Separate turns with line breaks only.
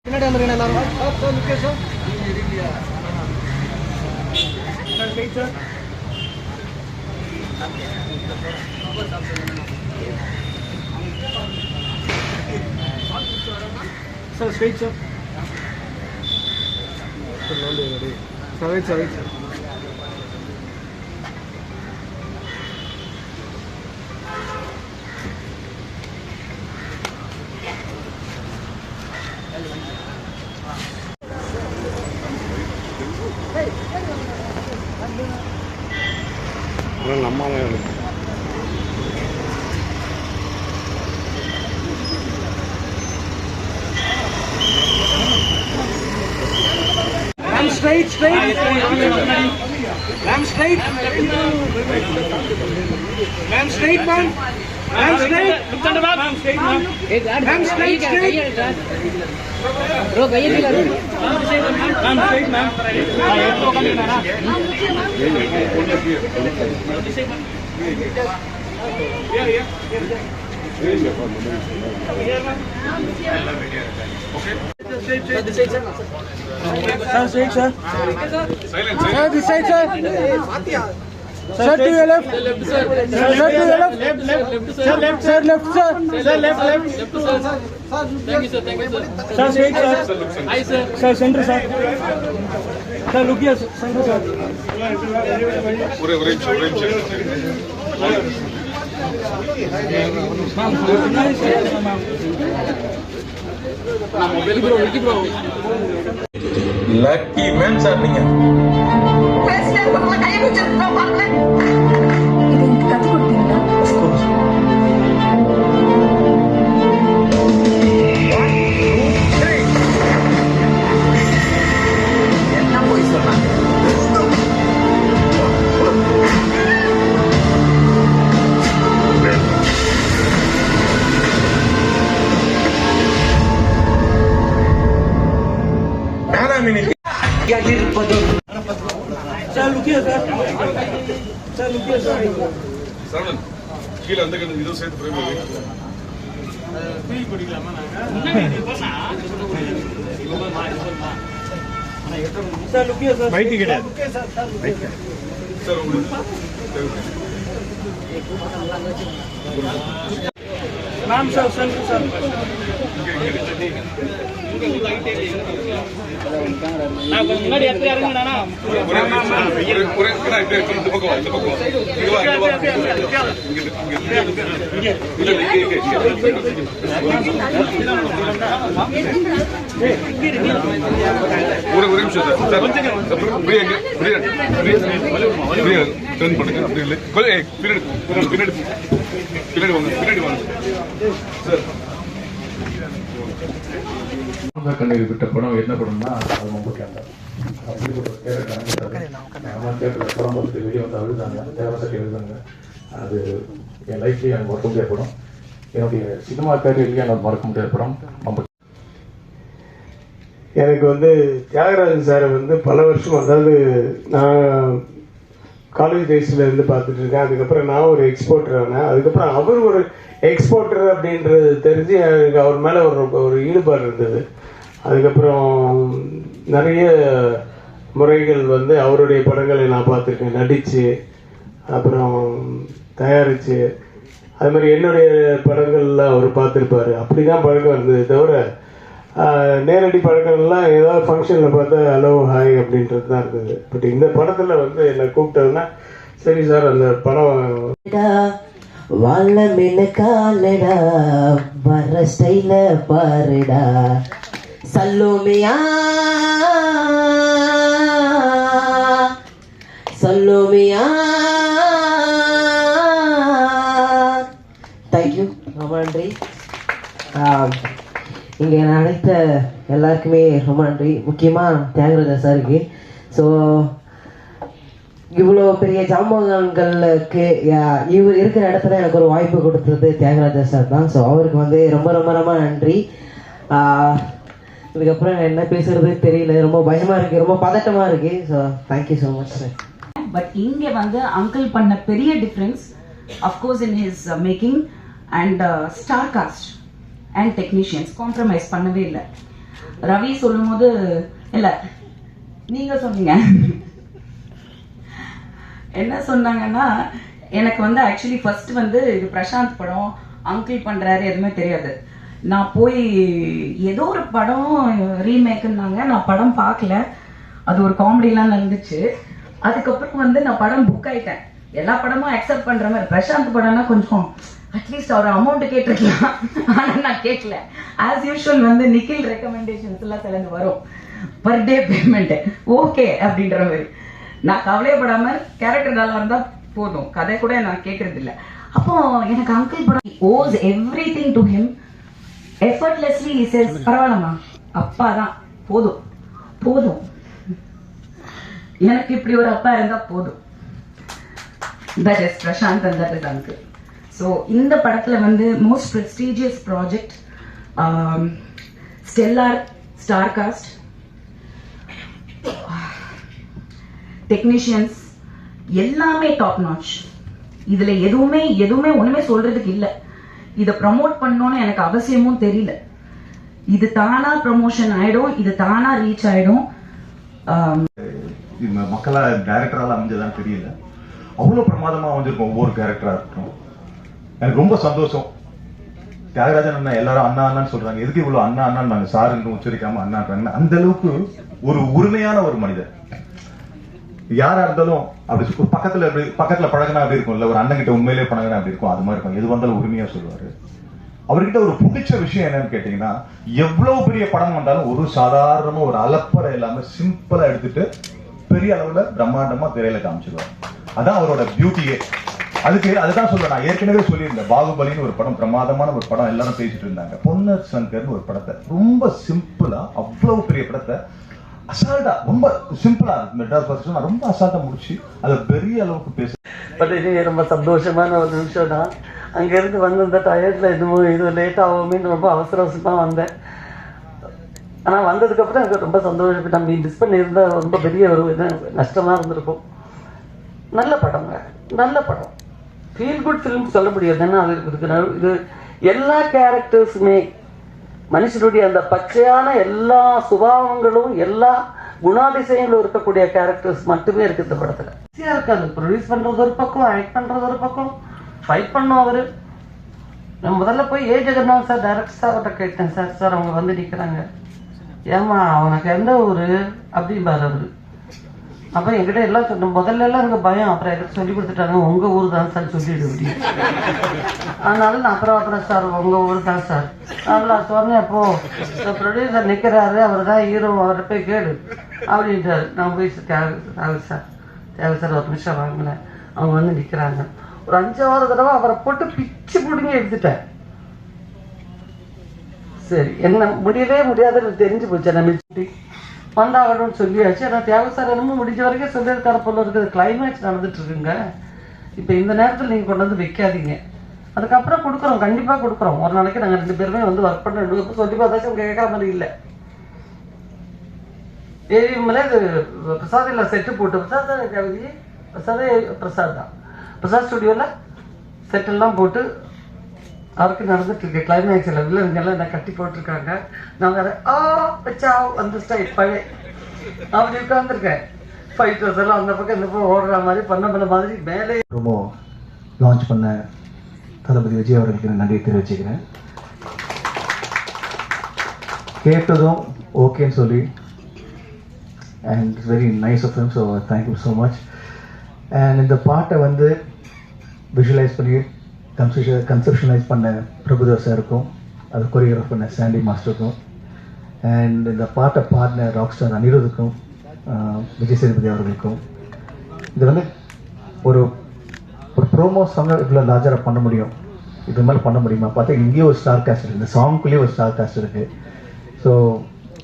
பின்னாடி வந்துருங்க எல்லாரும். Sir Mukesh sir. Sir straight sir. Sir right sir.
நம்மாலே
Straight. Ram straight. Ram straight, man. Ram straight. Ram straight. Bro, gaya dila. Ram straight, man. Sir, straight, sir. Silence, sir. This side, sir. Sir, to your left. Sir, to your left. Sir, left, sir. Left, sir. Sir, left. Sir. Thank you, sir. Sir, straight, sir. Hi, sir. Sir, center, sir. Sir, look here, center, sir.
Lucky man sir நீங்க
கத்து கொடுத்தீங்களா?
என்ன போய் சொன்னாங்க?
கீழே அந்த இது சேர்த்து பிரேம்
பைக்கு கிடையாது
சார்
மேம் சார் சார் முன்னாடி இடத்துல இறங்குனா
ஒரு நிமிஷம் சார் டர்ன் பண்ணுங்க அப்படி இல்லை பின்னாடி வாங்க சார்.
கண்ணீர் விட்ட படம் என்ன படம்னா அது மம்பூட்டியாங்க அப்படிப்பட்ட தேட்டரில் படம் பார்த்துட்டு வெளியே வந்து அழுதாங்க, தேவசட்டை எழுதாங்க. அது என் லைஃப்லேயே எனக்கு மறக்க முடியாத படம். என்னுடைய சினிமா கேரியர்லேயே எனக்கு மறக்க முடியாத படம் மம்பூட்டி.
எனக்கு வந்து தியாகராஜன் சாரை வந்து பல வருஷம், அதாவது நான் காலேஜ் டேஸில் இருந்து பார்த்துட்டு இருக்கேன். அதுக்கப்புறம் நான் ஒரு எக்ஸ்போர்ட்டர் ஆனேன். அதுக்கப்புறம் அவர் ஒரு எக்ஸ்போர்ட்டர் அப்படின்றது தெரிஞ்சு எனக்கு அவர் மேலே ஒரு ஈடுபாடு இருந்தது. அதுக்கப்புறம் நிறைய முறைகள் வந்து அவருடைய படங்களை நான் பார்த்துருக்கேன், நடித்து அப்புறம் தயாரித்து. அது மாதிரி என்னுடைய படங்கள்லாம் அவர் பார்த்துருப்பார். அப்படி தான் பழக்கம் இருந்தது தவிர நேரடி பழக்கம்லாம் ஏதாவது ஃபங்க்ஷனில் பார்த்தா ஹலோ ஹாய் அப்படின்றது தான் இருந்தது. பட் இந்த படத்தில் வந்து என்னை கூப்பிட்டதுன்னா சரி சார் அந்த படம்
வாழ மீன காலடா வர ஸ்டைல பாருடா சல்லோமியா தேங்க்யூ, ரொம்ப நன்றி. இங்கே அழைத்த எல்லாருக்குமே ரொம்ப நன்றி. முக்கியமாக தியாகராஜன் சாருக்கு. ஸோ இவ்வளோ பெரிய ஜாம்பவான்களுக்கு இவர் இருக்கிற இடத்துல எனக்கு ஒரு வாய்ப்பு கொடுத்தது தியாகராஜன் சார் தான். ஸோ அவருக்கு வந்து ரொம்ப ரொம்ப ரொம்ப நன்றி. இதுக்கப்புறம் என்ன பேசுறது தெரியல, ரொம்ப பயமாக இருக்குது, ரொம்ப பதட்டமாக இருக்குது. So thank you so much sir.
But இங்கே வந்து அங்கிள் பண்ண பெரிய difference of course in his making and star cast and technicians compromise பண்ணவே இல்லை. ரவி சொல்லும்போது இல்ல நீங்க சொன்னீங்க என்ன சொன்னாங்கன்னா, எனக்கு வந்து ஆக்சுவலி ஃபர்ஸ்ட் வந்து இது பிரசாந்த் படம் அங்கிள் பண்றாரு எதுவுமே தெரியாது. நான் போய் ஏதோ ஒரு படம் ரீமேக்குன்னாங்க, நான் படம் பார்க்கல. அது ஒரு காமெடிலாம் நடந்துச்சு. அதுக்கப்புறம் வந்து நான் படம் புக் ஆயிட்டேன். எல்லா படமும் அக்செப்ட் பண்ற மாதிரி. பிரசாந்த் படம்னா கொஞ்சம் அட்லீஸ்ட் அவர் அமௌண்ட் கேட்டிருக்கலாம், ஆனா நான் கேட்கல. ஆஸ் யூஷுவல் வந்து நிக்கில் ரெக்கமெண்டேஷன்ஸ் எல்லாம் சிலது வரும், பர் டே பேமெண்ட் ஓகே அப்படின்ற மாதிரி. நான் கவலையப்படாம கேரக்டர் நல்லா இருந்தா போதும், கதை கூட நான் கேட்கறது இல்லை. அப்போ எனக்கு அங்கிள் படம் hose every thing to him effortlessly. He says பரவாயில்லம்மா, அப்பா தான் போதும் போதும், எனக்கு இப்படி ஒரு அப்பா இருந்தா போதும். That is Prashanth and that is uncle. So இந்த படத்துல வந்து most prestigious project, stellar star cast, technicians எல்லாமே டாப் நாச். இதுல எதுவுமே ஒண்ணுமே சொல்றதுக்கு இல்லை. இதை ப்ரமோட் பண்ணணும்னு எனக்கு அவசியமும் தெரியல. இது தானா ப்ரமோஷன் ஆயிடும், இது தானா ரீச் ஆயிடும்.
மக்களா டைரக்டரால அமைஞ்சதான் தெரியல, அவ்வளவு பிரமாதமா அமைஞ்சிருக்கும் ஒவ்வொரு கேரக்டரா இருக்கட்டும். எனக்கு ரொம்ப சந்தோஷம். தியாகராஜன் அண்ணா எல்லாரும் அண்ணா அண்ணான்னு சொல்றாங்க, எதுக்கு இவ்வளவு அண்ணா அண்ணான்னு நாங்க சாருன்னு உச்சரிக்காம அண்ணான்றாங்க. அந்த அளவுக்கு ஒரு உரிமையான ஒரு மனிதர். யாரா இருந்தாலும் அப்படி பக்கத்துல பழகினா அப்படி இருக்கும், இல்ல ஒரு அண்ணன் கிட்ட உண்மையிலேயே பழகினா அப்படி இருக்கும், அது மாதிரி இருக்கும். எது வந்தாலும் உரிமையா சொல்லுவாரு. அவர்கிட்ட ஒரு பிடிச்ச விஷயம் என்னன்னு கேட்டீங்கன்னா, எவ்வளவு பெரிய படம் வந்தாலும் ஒரு சாதாரணமா ஒரு அலப்பறை இல்லாம சிம்பிளா எடுத்துட்டு பெரிய அளவுல பிரம்மாண்டமா திரையில காமிச்சிருவார். அதான் அவரோட பியூட்டியே. அதுதான் சொல்ல, நான் ஏற்கனவே சொல்லியிருந்தேன், பாகுபலின்னு ஒரு படம், பிரமாதமான ஒரு படம், எல்லாரும் பேசிட்டு இருந்தாங்க. பொன்னர் சங்கர்னு ஒரு படத்தை ரொம்ப சிம்பிளா, அவ்வளவு பெரிய படத்தை அசால்ட்டா, ரொம்ப சிம்பிளா மெட்ராஸ் பஸ் ரொம்ப அசால்ட்டா முடிச்சு அதை பெரிய அளவுக்கு பேச.
பட் இது ரொம்ப சந்தோஷமான ஒரு நிமிஷம் தான். அங்கேருந்து வந்து இந்த டயர்டில் இது லேட் ஆகுமேன்னு ரொம்ப அவசரமா வந்தேன். ஆனால் வந்ததுக்கப்புறம் எனக்கு ரொம்ப சந்தோஷப்பட்டேன். நம்ம மிஸ் பண்ணியிருந்தால் ரொம்ப பெரிய ஒரு நஷ்டமாக இருந்திருக்கும். நல்ல படங்க, நல்ல படம், ஃபீல் குட் ஃபிலிம் சொல்ல முடியாது. ஏன்னா அது இது எல்லா கேரக்டர்ஸுமே மனுஷனுடைய அந்த பச்சையான எல்லா சுபாவங்களும் எல்லா குணாதிசயங்களும் இருக்கக்கூடிய கேரக்டர்ஸ் மட்டுமே இருக்கு இந்த படத்துல. ஈஸியா இருக்காது. ப்ரொடியூஸ் பண்றது ஒரு பக்கம், ஆக்ட் பண்றது ஒரு பக்கம், ஃபைட் பண்ணும் அவரு. நான் முதல்ல போய் ஜெகநாத் சார் டைரக்டர் சார்கிட்ட கேட்டேன், சார் அவங்க வந்து நிற்கிறாங்க, ஏமா அவனுக்கு எந்த ஊரு அப்படிம்பாரு அவரு. அப்போ என்கிட்ட எல்லாம் சொன்ன முதல்ல எல்லாம் எனக்கு பயம், அப்புறம் எனக்கு சொல்லி கொடுத்துட்டாங்க, உங்க ஊர் தான் சார் சொல்லிடு அப்படி. அதனால நான் அப்புறம் சார் உங்க ஊர் தான் சார் அதனால சொன்னேன். அப்போ ப்ரொடியூசர் நிற்கிறாரு, அவர் தான் ஹீரோ, அவரை போய் கேளு அப்படின்ட்டாரு. நான் போய் தேவை சார் ஒரு நிமிஷம் வாங்கினேன். அவங்க வந்து நிற்கிறாங்க. ஒரு 5-6 தடவை அவரை போட்டு பிச்சு பிடிங்க எடுத்துட்டேன். சரி, என்ன முடியவே முடியாதுன்னு தெரிஞ்சு போச்சு. நம்ம வந்தாகணும்னு சொல்லியாச்சு. ஆனால் தியாக சார் என்னமோ முடிஞ்ச வரைக்கும் சொல்லியிருக்கார போல இருக்குது. கிளைமேக்ஸ் நடந்துட்டு இருக்குங்க, இப்போ இந்த நேரத்தில் நீங்கள் கொண்டு வந்து வைக்காதீங்க. அதுக்கப்புறம் கொடுக்குறோம், கண்டிப்பாக கொடுக்குறோம். ஒரு நாளைக்கு நாங்கள் 2 பேருமே வந்து ஒர்க் பண்ண 2 பேரும் சொல்லி பார்த்தாச்சும் கேட்குற மாதிரி இல்லை. ஏவிஎம்ல இது பிரசாத் இல்லை செட்டு போட்டு, பிரசாத் தான் கவிதை, பிரசாத் தான் பிரசாத் ஸ்டுடியோவில் செட்டெல்லாம் போட்டு அவருக்கு நடந்துட்டு இருக்கு. கிளைமேக்ஸில் வில்லனுங்கெல்லாம் என்ன கட்டி போட்டிருக்காங்க. நாங்கள் அதை வச்சா அந்த ஸ்டைல் பழைய அப்படி உட்காந்துருக்கேன். ஃபைட்டர்ஸ் எல்லாம் அந்த பக்கம் இந்த பக்கம் ஓடுற மாதிரி பண்ண மாதிரி மேலே
ரொம்ப லான்ச் பண்ண தளபதி விஜய் அவர்களுக்கு நன்றி தெரிவிச்சுக்கிறேன். கேட்டதும் ஓகேன்னு சொல்லி, and it's very nice of him, so thank you so much. And இந்த பாட்டை வந்து விஷுவலைஸ் பண்ணி கன்செப்ஷனலைஸ் பண்ண பிரபுதேவ் சாருக்கும், அது கொரியோகிராஃப் பண்ண சாண்டி மாஸ்டருக்கும், அண்ட் இந்த பாட்டை பாடின ராக் ஸ்டார் அனிருத்துக்கும், விஜய் சேதுபதி அவர்களுக்கும். இது வந்து ஒரு ப்ரோமோ சாங் இவ்வளோ லார்ஜராக பண்ண முடியும், இது மாதிரி பண்ண முடியுமா பார்த்தா இங்கேயே ஒரு ஸ்டார் காஸ்ட் இருக்குது, இந்த சாங்குள்ளேயே ஒரு ஸ்டார் காஸ்ட் இருக்குது. ஸோ